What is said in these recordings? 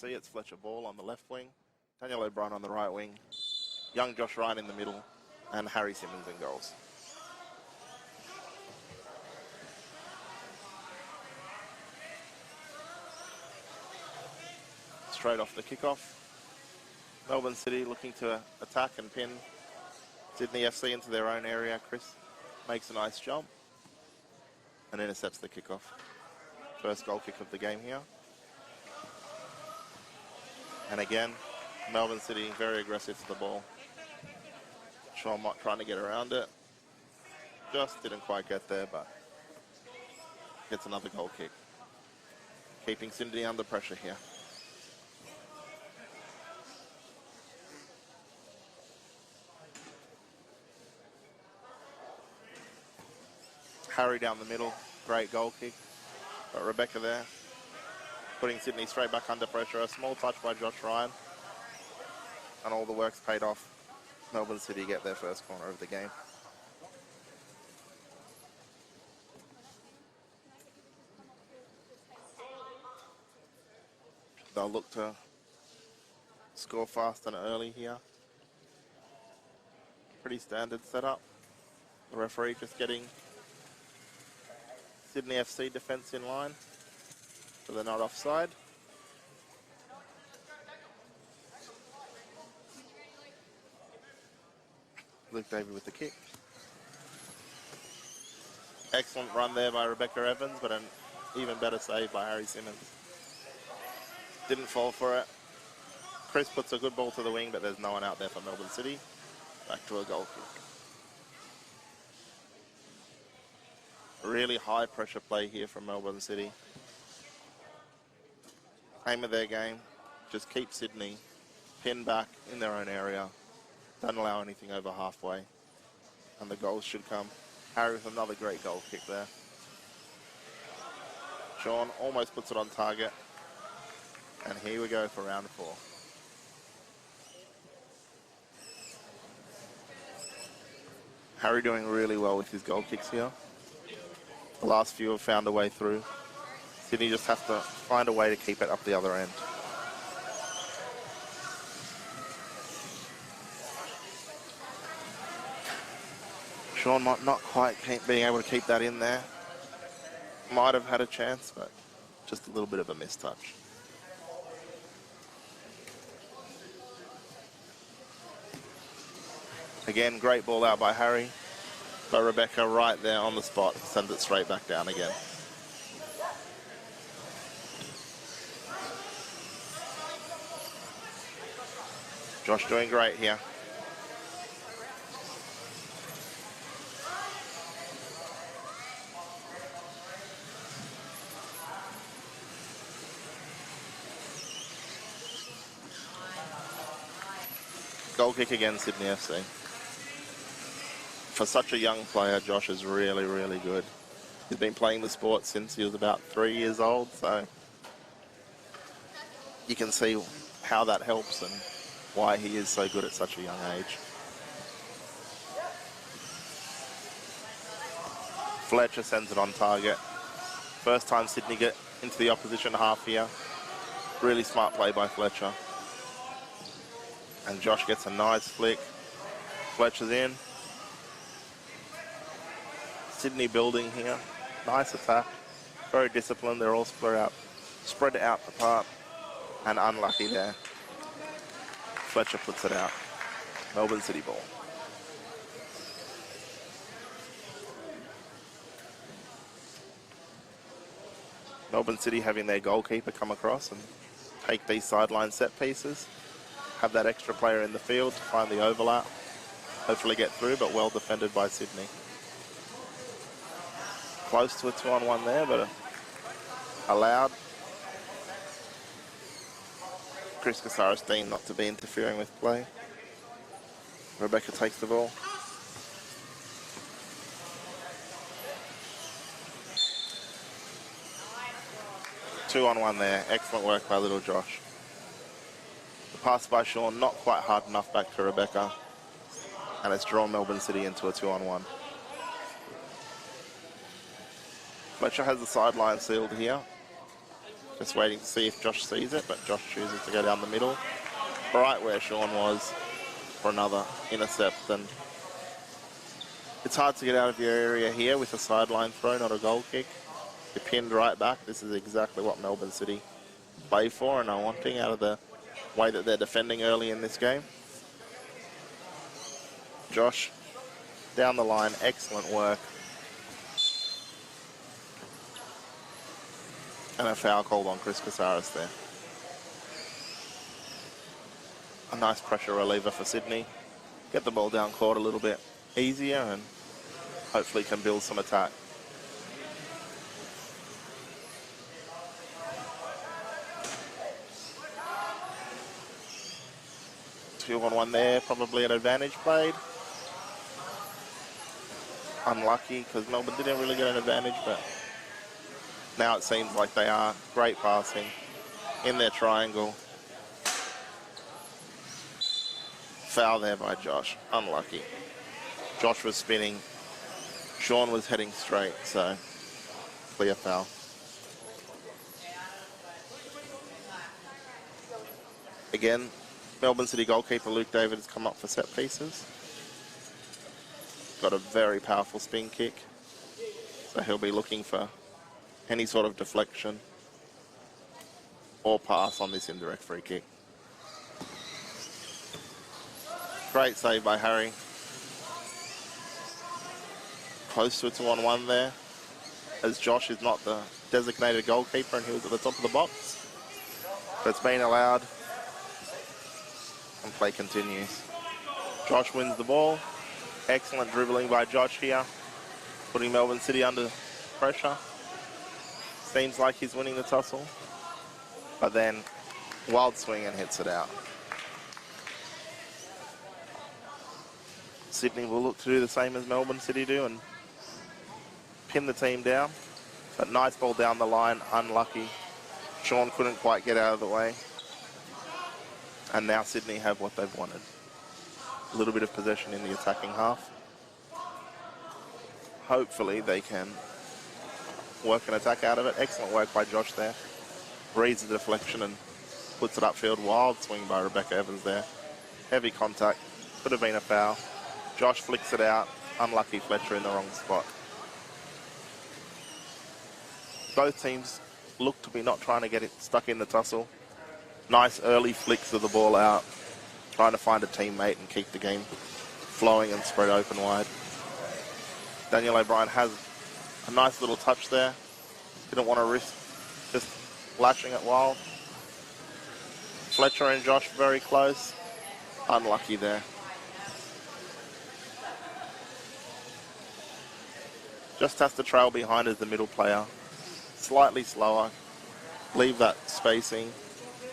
See, it's Fletcher Ball on the left wing, Daniel O'Brien on the right wing, young Josh Ryan in the middle, and Harry Simmons in goals. Straight off the kickoff, Melbourne City looking to attack and pin Sydney FC into their own area. Chris makes a nice jump and intercepts the kickoff. First goal kick of the game here. And again, Melbourne City very aggressive to the ball. Sean Mott trying to get around it. Just didn't quite get there, but gets another goal kick. Keeping Sydney under pressure here. Harry down the middle, great goal kick. But Rebecca there, putting Sydney straight back under pressure. A small touch by Josh Ryan. And all the work's paid off. Melbourne City get their first corner of the game. They'll look to score fast and early here. Pretty standard setup. The referee just getting Sydney FC defence in line, so they're not offside. Luke Davey with the kick. Excellent run there by Rebecca Evans, but an even better save by Harry Simmons. Didn't fall for it. Chris puts a good ball to the wing, but there's no one out there for Melbourne City. Back to a goal kick. Really high pressure play here from Melbourne City. Aim of their game, just keep Sydney pinned back in their own area. Don't allow anything over halfway. And the goals should come. Harry with another great goal kick there. Sean almost puts it on target. And here we go for round 4. Harry doing really well with his goal kicks here. The last few have found a way through. Sydney just have to find a way to keep it up the other end. Sean might not quite being able to keep that in there. Might have had a chance, but just a little bit of a mistouch. Again, great ball out by Harry. But Rebecca right there on the spot sends it straight back down again. Josh doing great here. Goal kick again, Sydney FC. For such a young player, Josh is really, really good. He's been playing the sport since he was about 3 years old, so you can see how that helps and why he is so good at such a young age. Fletcher sends it on target. First time Sydney get into the opposition half here. Really smart play by Fletcher. And Josh gets a nice flick. Fletcher's in. Sydney building here. Nice attack. Very disciplined. They're all spread out apart. And unlucky there. Fletcher puts it out. Melbourne City ball. Melbourne City having their goalkeeper come across and take these sideline set pieces. Have that extra player in the field to find the overlap. Hopefully get through, but well defended by Sydney. Close to a 2-on-1 there, but allowed. Chris Casares deemed not to be interfering with play. Rebecca takes the ball. Two-on-one there. Excellent work by little Josh. The pass by Sean, not quite hard enough back to Rebecca. And it's drawn Melbourne City into a 2-on-1. Fletcher has the sideline sealed here. Just waiting to see if Josh sees it, but Josh chooses to go down the middle, right where Sean was, for another intercept. And it's hard to get out of your area here with a sideline throw, not a goal kick. You're pinned right back. This is exactly what Melbourne City play for and are wanting out of the way that they're defending early in this game. Josh, down the line, excellent work. And a foul called on Chris Casares there. A nice pressure reliever for Sydney. Get the ball down court a little bit easier and hopefully can build some attack. Two on one there, probably an advantage played. Unlucky because Melbourne didn't really get an advantage, but now it seems like they are. Great passing in their triangle. Foul there by Josh. Unlucky. Josh was spinning. Sean was heading straight, so clear foul. Again, Melbourne City goalkeeper Luke David has come up for set pieces. Got a very powerful spin kick, so he'll be looking for any sort of deflection or pass on this indirect free kick. Great save by Harry. Close to a 2-on-1 there, as Josh is not the designated goalkeeper and he was at the top of the box. But it's been allowed and play continues. Josh wins the ball. Excellent dribbling by Josh here, putting Melbourne City under pressure. Seems like he's winning the tussle, but then wild swing and hits it out. Sydney will look to do the same as Melbourne City do and pin the team down. But nice ball down the line, unlucky. Sean couldn't quite get out of the way. And now Sydney have what they've wanted. A little bit of possession in the attacking half. Hopefully they can work an attack out of it. Excellent work by Josh there. Reads the deflection and puts it upfield. Wild swing by Rebecca Evans there. Heavy contact. Could have been a foul. Josh flicks it out. Unlucky Fletcher in the wrong spot. Both teams look to be not trying to get it stuck in the tussle. Nice early flicks of the ball out. Trying to find a teammate and keep the game flowing and spread open wide. Daniel O'Brien has a nice little touch there. Didn't want to risk just lashing it wild. Fletcher and Josh very close. Unlucky there. Just has to trail behind as the middle player. Slightly slower. Leave that spacing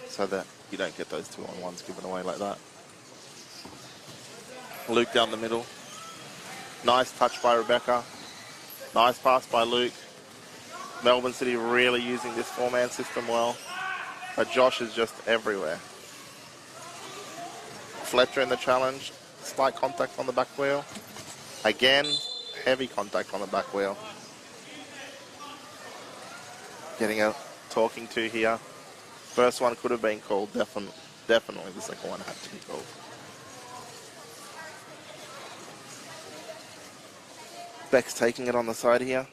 so that you don't get those 2-on-1s given away like that. Luke down the middle. Nice touch by Rebecca. Nice pass by Luke. Melbourne City really using this four-man system well. But Josh is just everywhere. Fletcher in the challenge. Slight contact on the back wheel. Again, heavy contact on the back wheel. Getting a talking to here. First one could have been called. Definitely the second one had to be called. Beck's taking it on the side here.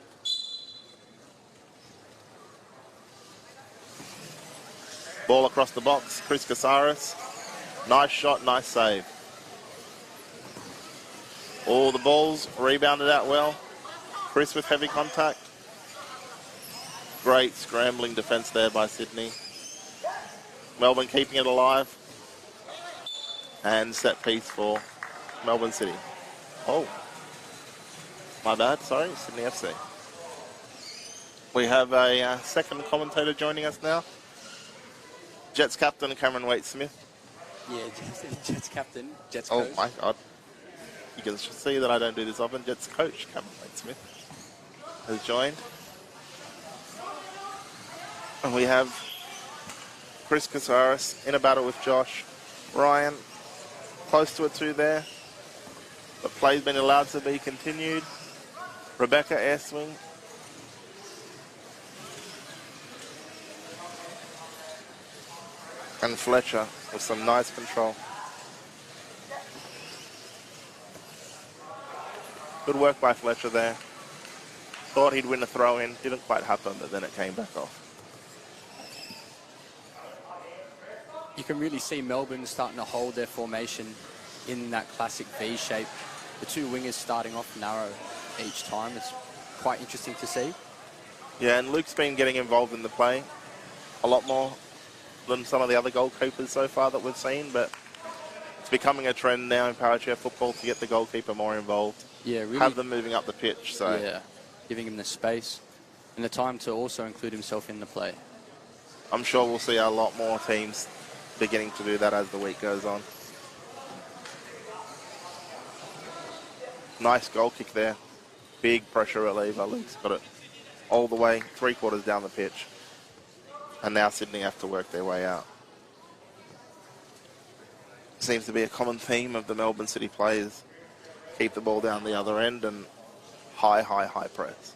Ball across the box. Chris Casares. Nice shot, nice save. All the balls rebounded out well. Chris with heavy contact. Great scrambling defence there by Sydney. Melbourne keeping it alive. And set piece for Melbourne City. Oh. My bad, sorry, Sydney FC. We have a second commentator joining us now. Jets captain Cameron Waite-Smith. Yeah, Jets captain, Jets coach. Oh my God. You can see that I don't do this often. Jets coach Cameron Waite-Smith has joined. And we have Chris Casares in a battle with Josh. Ryan, close to a 2 there. The play's been allowed to be continued. Rebecca air swing. And Fletcher with some nice control. Good work by Fletcher there. Thought he'd win a throw-in. Didn't quite happen, but then it came back off. You can really see Melbourne starting to hold their formation in that classic V shape. The two wingers starting off narrow each time. It's quite interesting to see. Yeah, and Luke's been getting involved in the play a lot more than some of the other goalkeepers so far that we've seen, but it's becoming a trend now in power chair football to get the goalkeeper more involved. Yeah, really. Have them moving up the pitch. So yeah, giving him the space and the time to also include himself in the play. I'm sure we'll see a lot more teams beginning to do that as the week goes on. Nice goal kick there. Big pressure reliever. Luke's got it all the way, 3/4 down the pitch. And now Sydney have to work their way out. Seems to be a common theme of the Melbourne City players. Keep the ball down the other end and high press.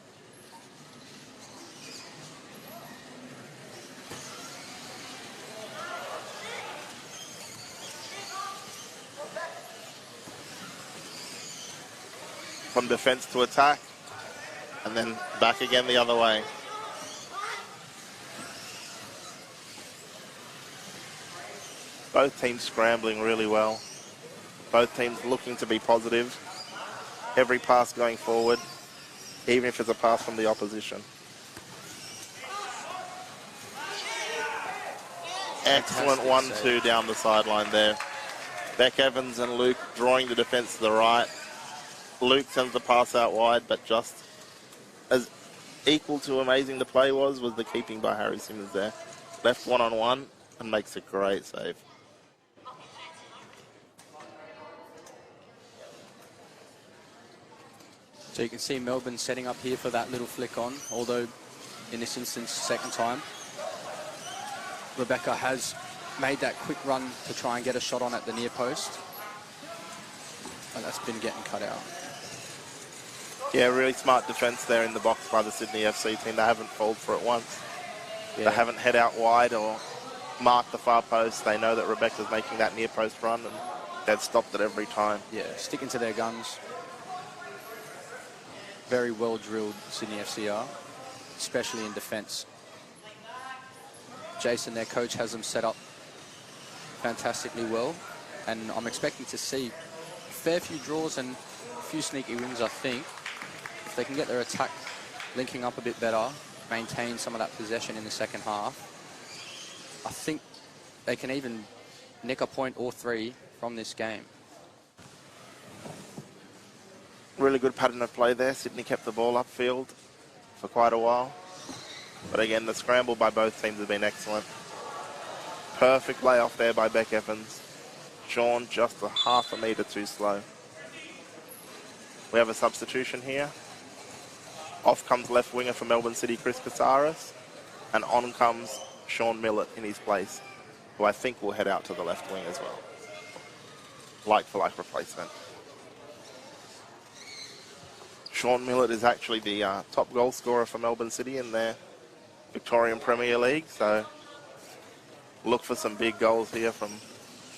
From defence to attack, and then back again the other way. Both teams scrambling really well. Both teams looking to be positive. Every pass going forward, even if it's a pass from the opposition. Excellent 1-2 down the sideline there. Beck Evans and Luke drawing the defence to the right. Luke sends the pass out wide, but just as equal to amazing the play was the keeping by Harry Simmons there. Left one-on-one and makes a great save. So you can see Melbourne setting up here for that little flick on, although in this instance, second time. Rebecca has made that quick run to try and get a shot on at the near post. And that's been getting cut out. Yeah, really smart defence there in the box by the Sydney FC team. They haven't fallen for it once. Yeah. They haven't head out wide or marked the far post. They know that Rebecca's making that near post run and they've stopped it every time. Yeah, sticking to their guns. Very well drilled Sydney FCR, especially in defence. Jason, their coach, has them set up fantastically well, and I'm expecting to see a fair few draws and a few sneaky wins, I think. If they can get their attack linking up a bit better, maintain some of that possession in the second half, I think they can even nick a point or three from this game. Really good pattern of play there. Sydney kept the ball upfield for quite a while. But again, the scramble by both teams has been excellent. Perfect layoff there by Beck Evans. Sean just a half a metre too slow. We have a substitution here. Off comes left winger for Melbourne City, Chris Casares. And on comes Sean Millett in his place, who I think will head out to the left wing as well. Like-for-like replacement. Sean Millett is actually the top goal scorer for Melbourne City in their Victorian Premier League, so look for some big goals here from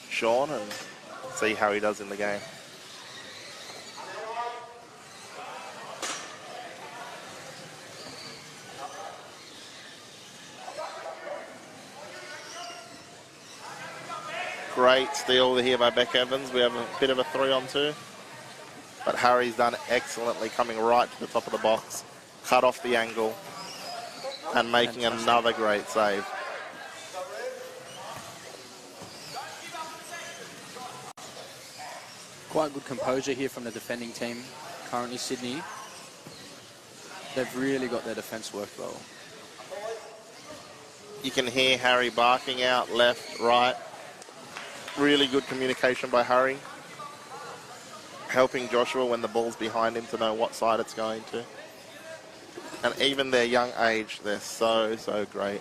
Sean and see how he does in the game. Great steal here by Beck Evans. We have a bit of a 3-on-2. But Harry's done excellently, coming right to the top of the box, cut off the angle, and making another great save. Quite good composure here from the defending team. Currently Sydney, they've really got their defence worked well. You can hear Harry barking out left, right. Really good communication by Harry, helping Joshua when the ball's behind him to know what side it's going to. And even their young age, they're so great.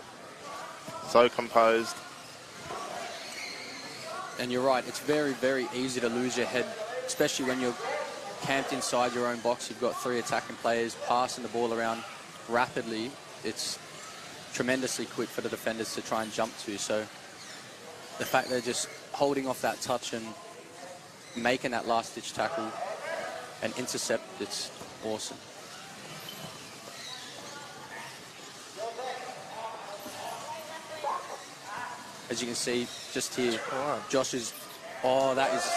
So composed. And you're right, it's very, very easy to lose your head, especially when you're camped inside your own box. You've got three attacking players passing the ball around rapidly. It's tremendously quick for the defenders to try and jump to. So the fact they're just holding off that touch and making that last-ditch tackle and intercept, it's awesome. As you can see, just here, Josh is, that is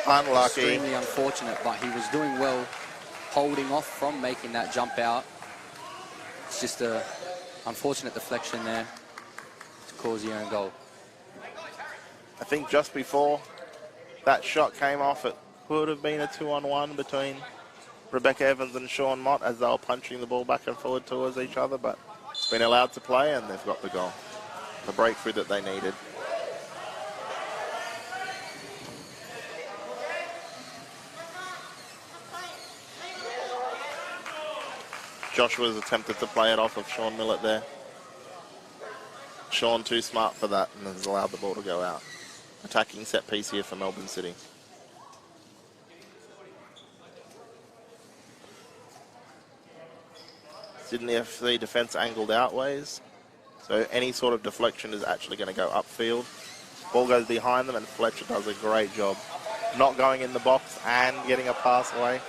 unlucky. Extremely unfortunate, but he was doing well holding off from making that jump out. It's just a unfortunate deflection there to cause the own goal. I think just before that shot came off, it could have been a 2-on-1 between Rebecca Evans and Sean Mott as they were punching the ball back and forward towards each other, but it's been allowed to play and they've got the goal. The breakthrough that they needed. Joshua's attempted to play it off of Sean Millett there. Sean too smart for that and has allowed the ball to go out. Attacking set piece here for Melbourne City. Sydney FC defence angled outways. So any sort of deflection is actually going to go upfield. Ball goes behind them and Fletcher does a great job. Not going in the box and getting a pass away.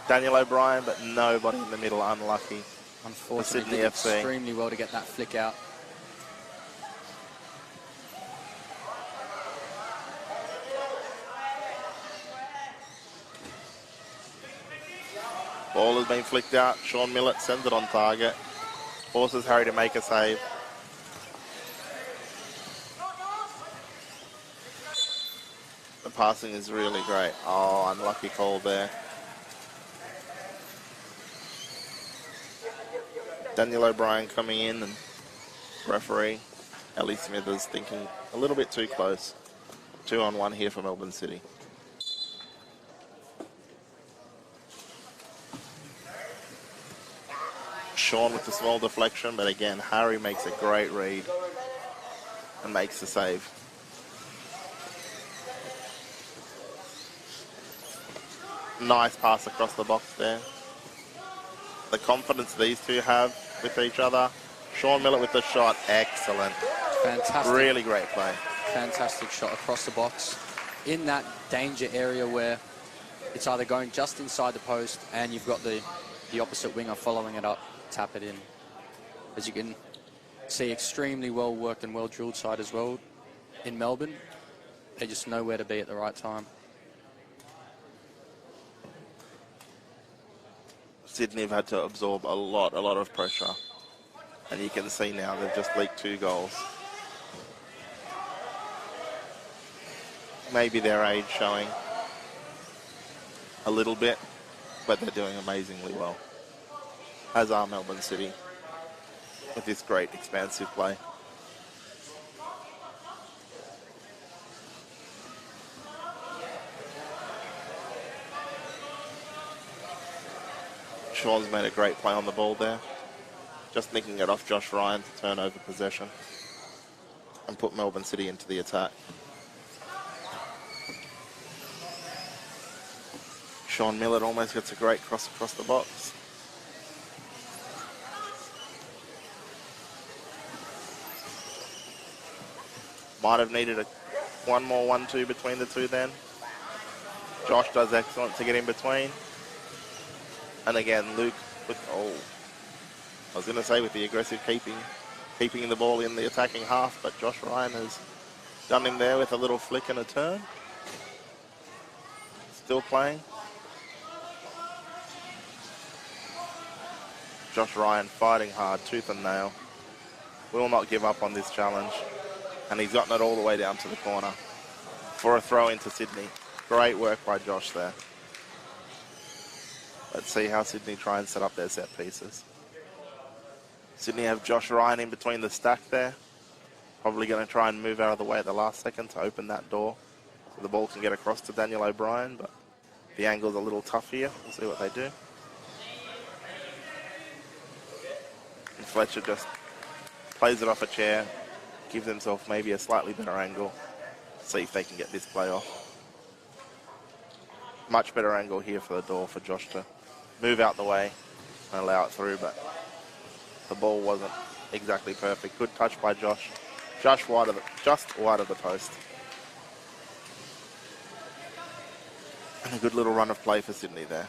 Daniel O'Brien, but nobody in the middle, unlucky. Unfortunately, Sydney did FC. Extremely well to get that flick out. Ball has been flicked out. Sean Millett sends it on target. Forces Harry to make a save. The passing is really great. Oh, unlucky call there. Daniel O'Brien coming in and referee Ellie Smithers thinking a little bit too close. 2-on-1 here for Melbourne City. Sean with the small deflection, but again, Harry makes a great read and makes the save. Nice pass across the box there. The confidence these two have with each other. Sean Millett with the shot, excellent. Fantastic. Really great play. Fantastic shot across the box in that danger area where it's either going just inside the post and you've got the opposite winger following it up, tap it in. As you can see, extremely well worked and well drilled side as well in Melbourne. They just know where to be at the right time. Sydney have had to absorb a lot of pressure. And you can see now they've just leaked 2 goals. Maybe their age showing a little bit, but they're doing amazingly well. As are Melbourne City with this great expansive play. Sean's made a great play on the ball there. Just nicking it off Josh Ryan to turn over possession and put Melbourne City into the attack. Sean Millett almost gets a great cross across the box. Might have needed one more 1-2 between the two then. Josh does excellent to get in between. And again, Luke with, I was going to say with the aggressive keeping the ball in the attacking half, but Josh Ryan has done him there with a little flick and a turn. Still playing. Josh Ryan fighting hard, tooth and nail. Will not give up on this challenge. And he's gotten it all the way down to the corner for a throw into Sydney. Great work by Josh there. Let's see how Sydney try and set up their set pieces. Sydney have Josh Ryan in between the stack there. Probably going to try and move out of the way at the last second to open that door so the ball can get across to Daniel O'Brien, but the angle's a little tough here. We'll see what they do. And Fletcher just plays it off a chair, gives himself maybe a slightly better angle. See if they can get this play off. Much better angle here for the door for Josh to move out the way and allow it through, but the ball wasn't exactly perfect. Good touch by Josh. Just wide of the post. And a good little run of play for Sydney there.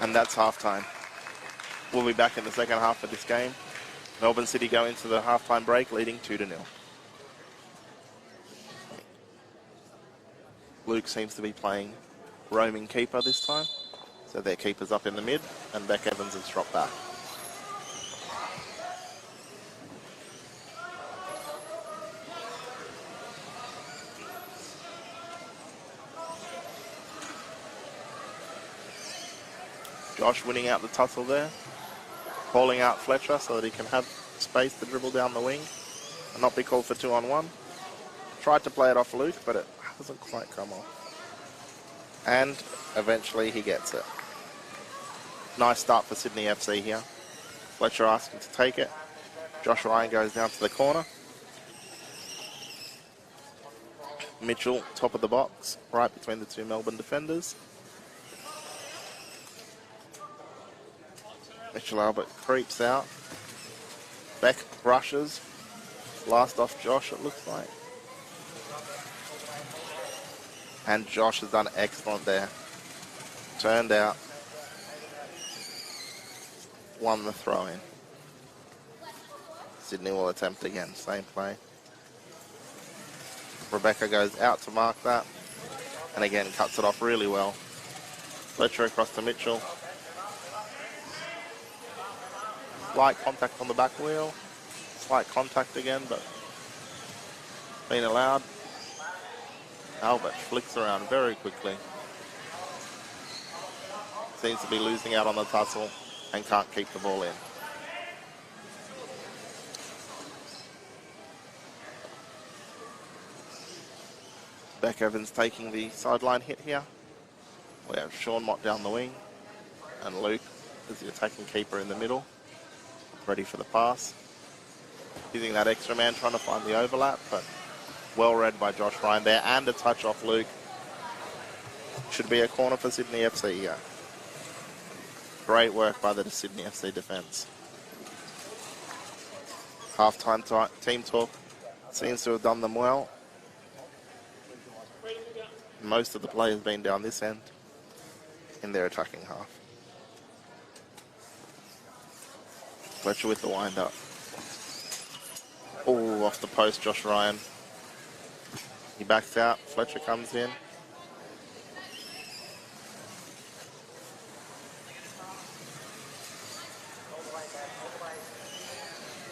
And that's halftime. We'll be back in the second half of this game. Melbourne City go into the halftime break leading 2-0. Luke seems to be playing roaming keeper this time. So their keeper's up in the mid and Beck Evans has dropped back. Josh winning out the tussle there. Calling out Fletcher so that he can have space to dribble down the wing and not be called for 2-on-1. Tried to play it off Luke, but it hasn't quite come off. And eventually he gets it. Nice start for Sydney FC here. Fletcher asking to take it. Josh Ryan goes down to the corner. Mitchell, top of the box, right between the two Melbourne defenders. Mitchell Albert creeps out. Beck brushes. Last off Josh, it looks like. And Josh has done excellent there. Turned out. Won the throw in. Sydney will attempt again. Same play. Rebecca goes out to mark that. And again cuts it off really well. Fletcher across to Mitchell. Slight contact on the back wheel. Slight contact again, but been allowed. Albert flicks around very quickly. Seems to be losing out on the tussle and can't keep the ball in. Beck Evans taking the sideline hit here. We have Sean Mott down the wing and Luke is the attacking keeper in the middle. Ready for the pass. Using that extra man trying to find the overlap, but well read by Josh Ryan there and a touch off Luke. Should be a corner for Sydney FC here. Great work by the Sydney FC defence. Half-time team talk seems to have done them well. Most of the play has been down this end in their attacking half. Fletcher with the wind-up. Oh, off the post, Josh Ryan. He backs out. Fletcher comes in.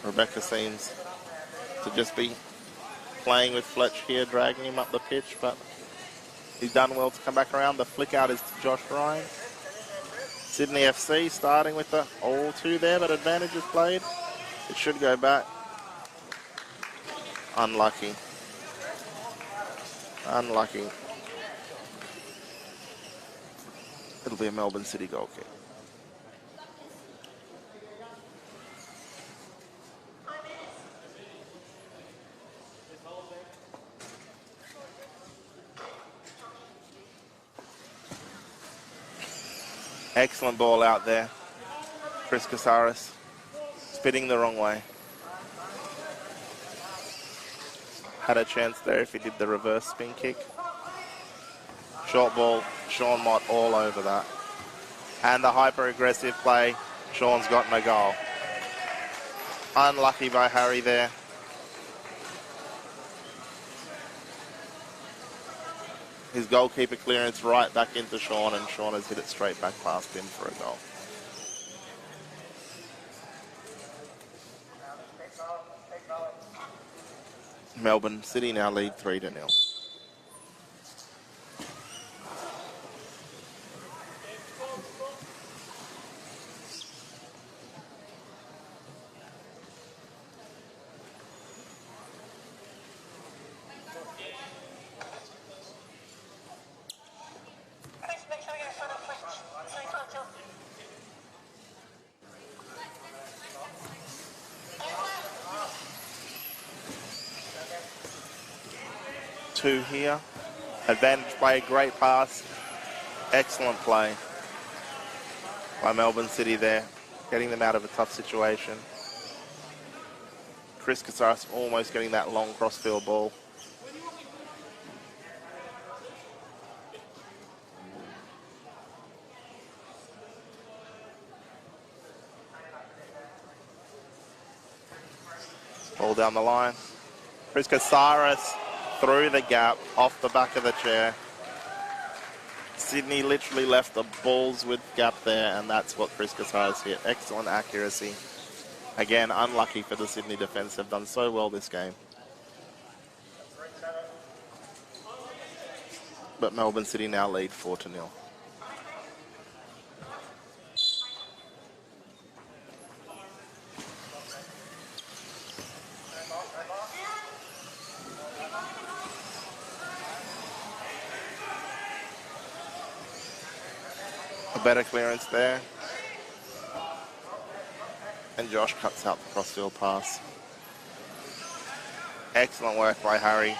Rebecca seems to just be playing with Fletcher here, dragging him up the pitch, but he's done well to come back around. The flick out is to Josh Ryan. Sydney FC starting with the all-2 there, but advantage is played. It should go back. Unlucky. Unlucky. It'll be a Melbourne City goal kick. Excellent ball out there. Chris Casares spitting the wrong way. Had a chance there if he did the reverse spin kick. Short ball, Sean Mott all over that. And the hyper-aggressive play, Sean's gotten a goal. Unlucky by Harry there. His goalkeeper clearance right back into Sean, and Sean has hit it straight back past him for a goal. Melbourne City now lead 3-0. Two here. Advantage play, great pass. Excellent play by Melbourne City there, getting them out of a tough situation. Chris Casares almost getting that long crossfield ball. Ball down the line. Chris Casares through the gap, off the back of the chair. Sydney literally left the balls with gap there, and that's what Chris Casares hit. Excellent accuracy. Again, unlucky for the Sydney defence. They've done so well this game. But Melbourne City now lead 4-0. A better clearance there. And Josh cuts out the crossfield pass. Excellent work by Harry.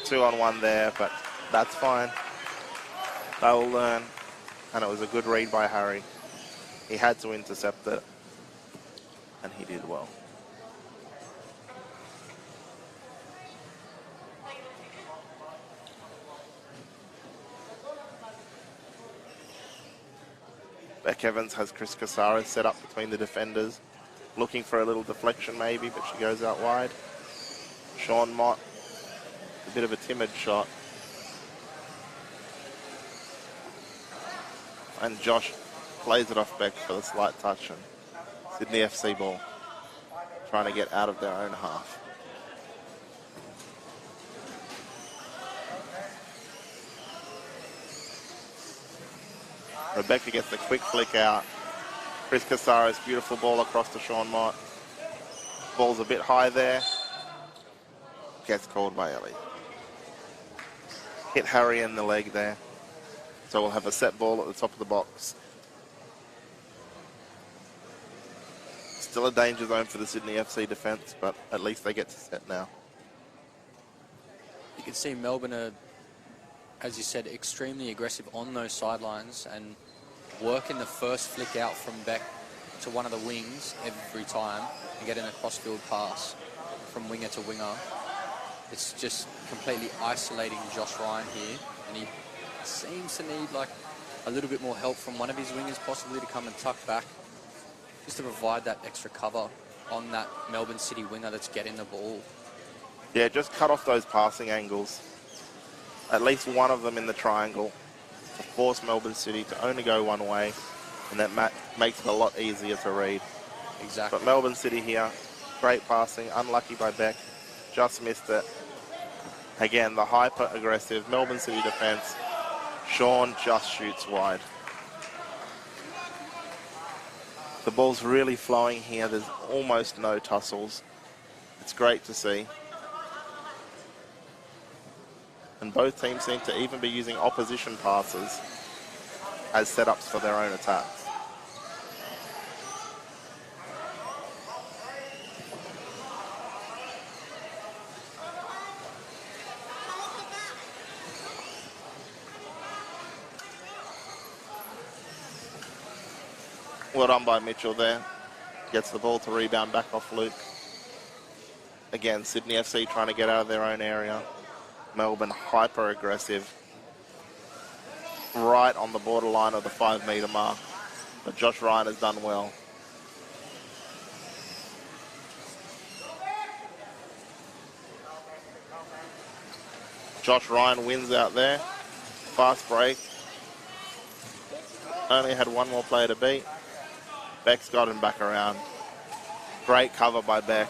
2-on-1 there, but that's fine. They'll learn. And it was a good read by Harry. He had to intercept it. And he did well. Beck Evans has Chris Casares set up between the defenders, looking for a little deflection maybe, but she goes out wide. Sean Mott, a bit of a timid shot. And Josh plays it off Beck for the slight touch, and Sydney FC ball, trying to get out of their own half. Rebecca gets the quick flick out. Chris Casares, beautiful ball across to Sean Mott. Ball's a bit high there. Gets called by Ellie. Hit Harry in the leg there. So we'll have a set ball at the top of the box. Still a danger zone for the Sydney FC defence, but at least they get to set now. You can see Melbourne are, as you said, extremely aggressive on those sidelines and working the first flick out from Beck to one of the wings every time and getting a crossfield pass from winger to winger. It's just completely isolating Josh Ryan here, and he seems to need like a little bit more help from one of his wingers possibly to come and tuck back, just to provide that extra cover on that Melbourne City winger that's getting the ball. Yeah, just cut off those passing angles. At least one of them in the triangle to force Melbourne City to only go one way, and that makes it a lot easier to read. Exactly. But Melbourne City here, great passing, unlucky by Beck, just missed it. Again, the hyper-aggressive Melbourne City defence. Sean just shoots wide. The ball's really flowing here. There's almost no tussles. It's great to see. And both teams seem to even be using opposition passes as setups for their own attacks. Well done by Mitchell there. Gets the ball to rebound back off Luke. Again, Sydney FC trying to get out of their own area. Melbourne hyper aggressive. Right on the borderline of the 5 metre mark. But Josh Ryan has done well. Josh Ryan wins out there. Fast break. Only had one more player to beat. Beck's got him back around. Great cover by Beck.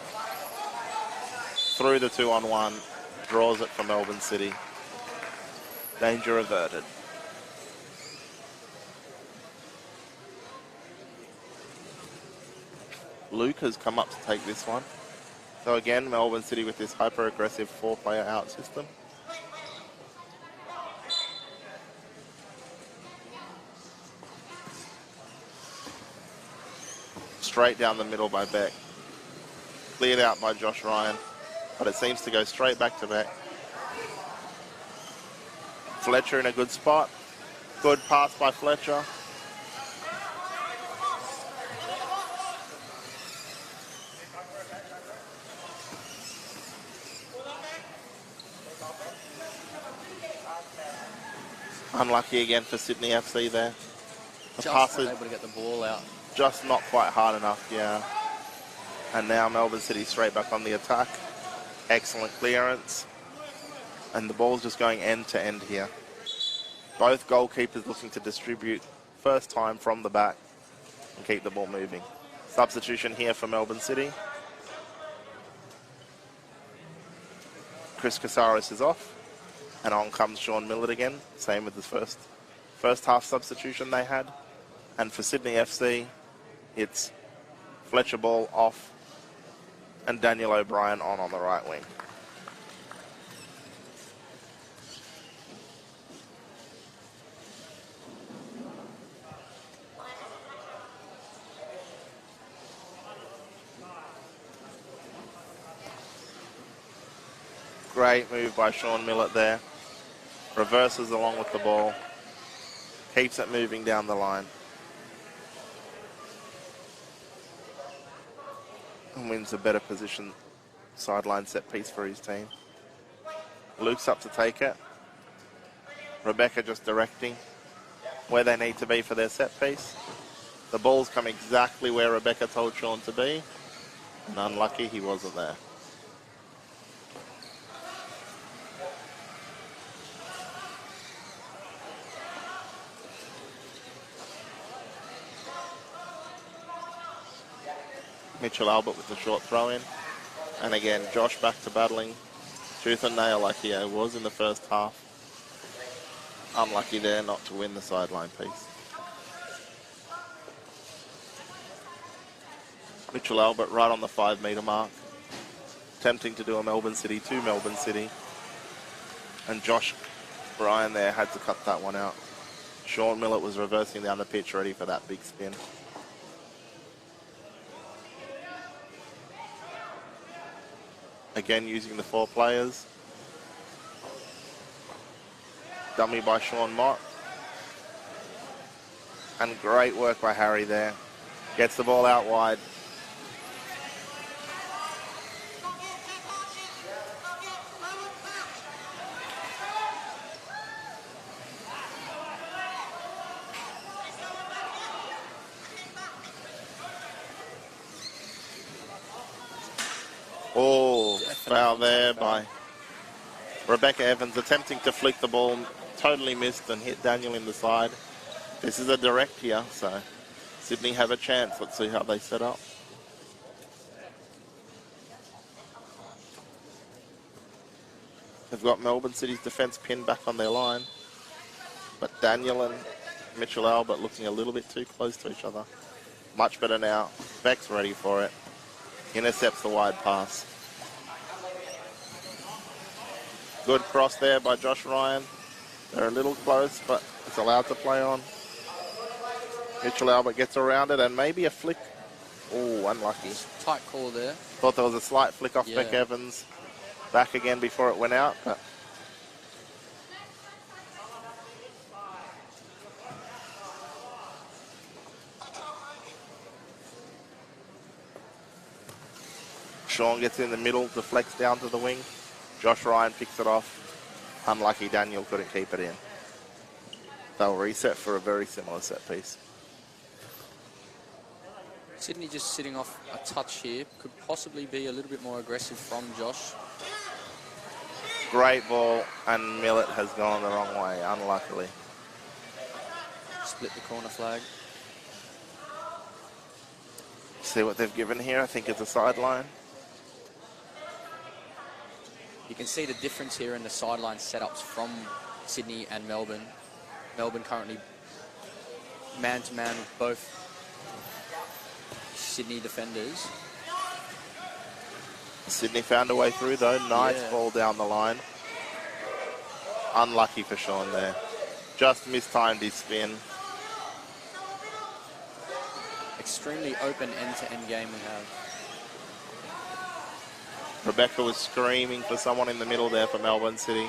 Through the 2-on-1. Draws it for Melbourne City. Danger averted. Luke has come up to take this one. So again, Melbourne City with this hyper-aggressive 4-player out system. Straight down the middle by Beck. Cleared out by Josh Ryan, but it seems to go straight back to Beck. Fletcher in a good spot. Good pass by Fletcher. Unlucky again for Sydney FC there. The Just pass not is able to get the ball out. just not quite hard enough, yeah. And now Melbourne City straight back on the attack. Excellent clearance. And the ball's just going end to end here. Both goalkeepers looking to distribute first time from the back and keep the ball moving. Substitution here for Melbourne City. Chris Casares is off. And on comes Sean Millett again. Same with the first half substitution they had. And for Sydney FC, it's Fletcher Ball off and Daniel O'Brien on the right wing. Great move by Sean Millett there. Reverses along with the ball. Keeps it moving down the line. And wins a better position sideline set piece for his team. Luke's up to take it. Rebecca just directing where they need to be for their set piece. The ball's come exactly where Rebecca told Sean to be. And unlucky he wasn't there. Mitchell Albert with the short throw in. And again, Josh back to battling tooth and nail like he was in the first half. Unlucky there not to win the sideline piece. Mitchell Albert right on the 5 metre mark. Attempting to do a Melbourne City to Melbourne City. And Josh Bryan there had to cut that one out. Sean Millett was reversing down the pitch ready for that big spin. Again using the 4 players. Dummy by Sean Mott. And great work by Harry there. Gets the ball out wide. Oh, foul there by Rebecca Evans, attempting to flick the ball, totally missed and hit Daniel in the side. This is a direct here, so Sydney have a chance. Let's see how they set up. They've got Melbourne City's defence pinned back on their line, but Daniel and Mitchell Albert looking a little bit too close to each other. Much better now. Beck's ready for it. Intercepts the wide pass. Good cross there by Josh Ryan. They're a little close, but it's allowed to play on. Mitchell Albert gets around it and maybe a flick. Oh, unlucky. Tight call there. Thought there was a slight flick off Beck Evans. Back again before it went out, but Sean gets in the middle, deflects down to the wing. Josh Ryan picks it off. Unlucky Daniel couldn't keep it in. They'll reset for a very similar set piece. Sydney just sitting off a touch here. Could possibly be a little bit more aggressive from Josh. Great ball, and Millett has gone the wrong way, unluckily. Split the corner flag. See what they've given here. I think it's a sideline. You can see the difference here in the sideline setups from Sydney and Melbourne. Melbourne currently man-to-man with both Sydney defenders. Sydney found a way through though. Nice ball down the line. Unlucky for Sean there. Just mistimed his spin. Extremely open end-to-end game we have. Rebecca was screaming for someone in the middle there for Melbourne City.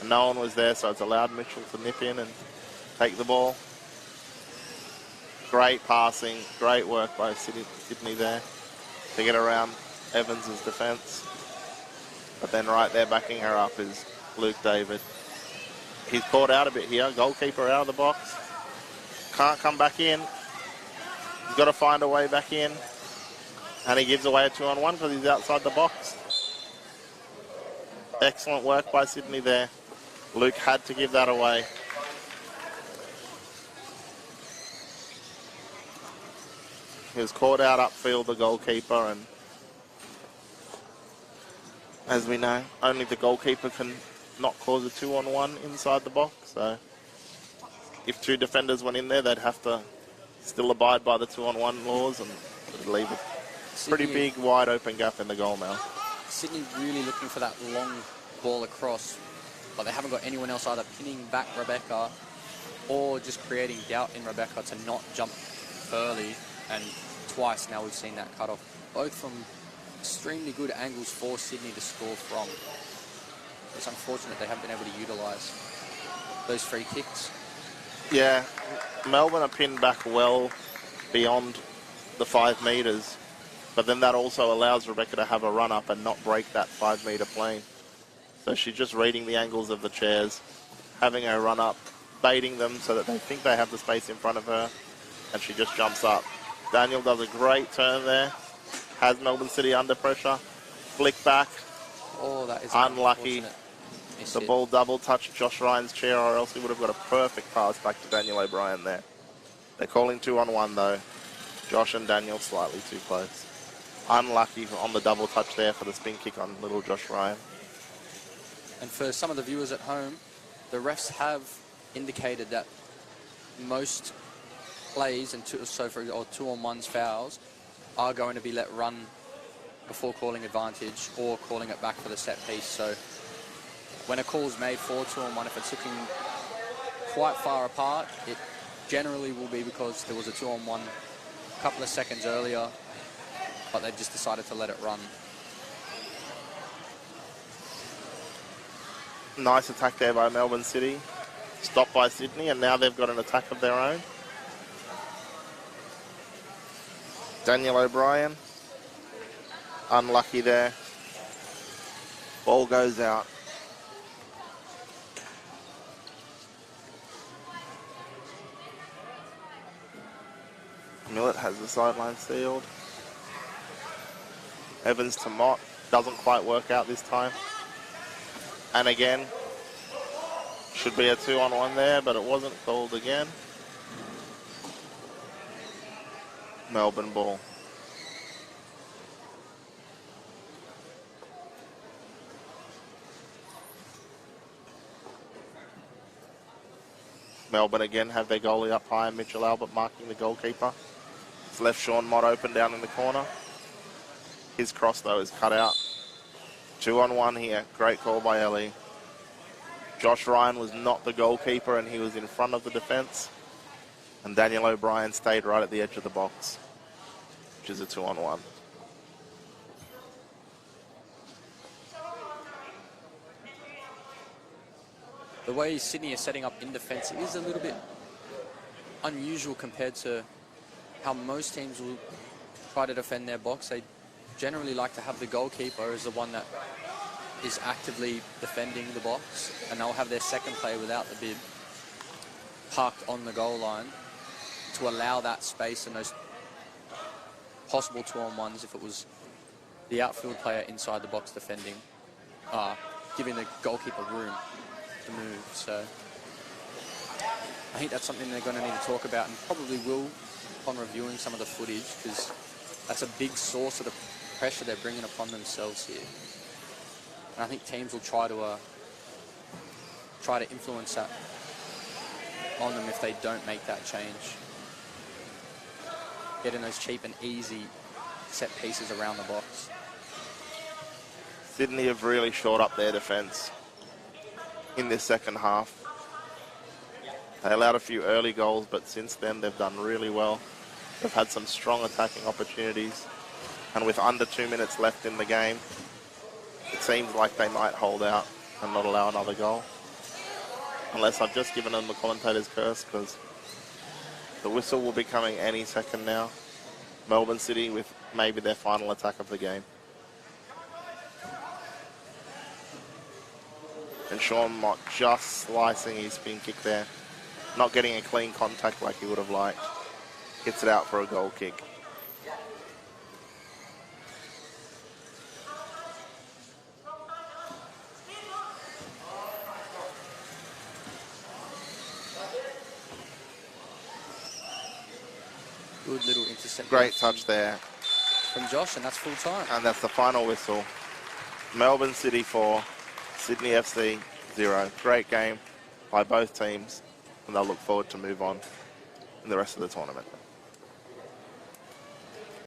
And no one was there, so it's allowed Mitchell to nip in and take the ball. Great passing, great work by Sydney there to get around Evans's defence. But then right there backing her up is Luke David. He's caught out a bit here. Goalkeeper out of the box. Can't come back in. He's got to find a way back in. And he gives away a 2-on-1 because he's outside the box. Excellent work by Sydney there. Luke had to give that away. He was caught out upfield, the goalkeeper, and as we know, only the goalkeeper can not cause a 2-on-1 inside the box. So if two defenders went in there, they'd have to still abide by the 2-on-1 laws, and it would leave a pretty big, wide open gap in the goal now. Sydney really looking for that long ball across, but they haven't got anyone else either pinning back Rebecca or just creating doubt in Rebecca to not jump early. And twice now we've seen that cut off, both from extremely good angles for Sydney to score from. It's unfortunate they haven't been able to utilise those free kicks. Yeah, Melbourne are pinned back well beyond the 5 metres, but then that also allows Rebecca to have a run up and not break that 5 metre plane. So she's just reading the angles of the chairs, having her run up, baiting them so that they think they have the space in front of her, and she just jumps up. Daniel does a great turn there, has Melbourne City under pressure, flick back. Oh, that is unlucky. The ball double touched Josh Ryan's chair, or else he would have got a perfect pass back to Daniel O'Brien there. They're calling 2-on-1 though. Josh and Daniel slightly too close. Unlucky on the double touch there for the spin kick on little Josh Ryan. And for some of the viewers at home, the refs have indicated that most plays and 2-on-1s fouls are going to be let run before calling advantage or calling it back for the set piece. So when a call is made for 2-on-1, if it's looking quite far apart, it generally will be because there was a 2-on-1 a couple of seconds earlier, but they've just decided to let it run. Nice attack there by Melbourne City. Stopped by Sydney, and now they've got an attack of their own. Daniel O'Brien. Unlucky there. Ball goes out. Millett has the sideline sealed. Evans to Mott. Doesn't quite work out this time. And again, should be a 2-on-1 there, but it wasn't called again. Melbourne ball. Melbourne again have their goalie up high, Mitchell Albert marking the goalkeeper. It's left Sean Mott open down in the corner. His cross though is cut out. 2-on-1 here, great call by Ellie. Josh Ryan was not the goalkeeper and he was in front of the defence. And Daniel O'Brien stayed right at the edge of the box, which is a 2-on-1. The way Sydney is setting up in defence is a little bit unusual compared to how most teams will try to defend their box. They generally like to have the goalkeeper as the one that is actively defending the box, and they'll have their second player without the bib parked on the goal line to allow that space and those possible 2-on-1s if it was the outfield player inside the box defending, giving the goalkeeper room to move. So I think that's something they're going to need to talk about, and probably will upon reviewing some of the footage, because that's a big source of the pressure they're bringing upon themselves here. And I think teams will try to influence that on them if they don't make that change. Getting those cheap and easy set pieces around the box. Sydney have really shored up their defence in this second half. They allowed a few early goals, but since then they've done really well. They've had some strong attacking opportunities, and with under 2 minutes left in the game, it seems like they might hold out and not allow another goal. Unless I've just given them the commentator's curse, because the whistle will be coming any second now. Melbourne City with maybe their final attack of the game. And Sean Mott just slicing his spin kick there. Not getting a clean contact like he would have liked. Gets it out for a goal kick. Good little intercept. Great touch there. From Josh, and that's full time. And that's the final whistle. Melbourne City 4, Sydney FC 0. Great game by both teams, and they'll look forward to move on in the rest of the tournament.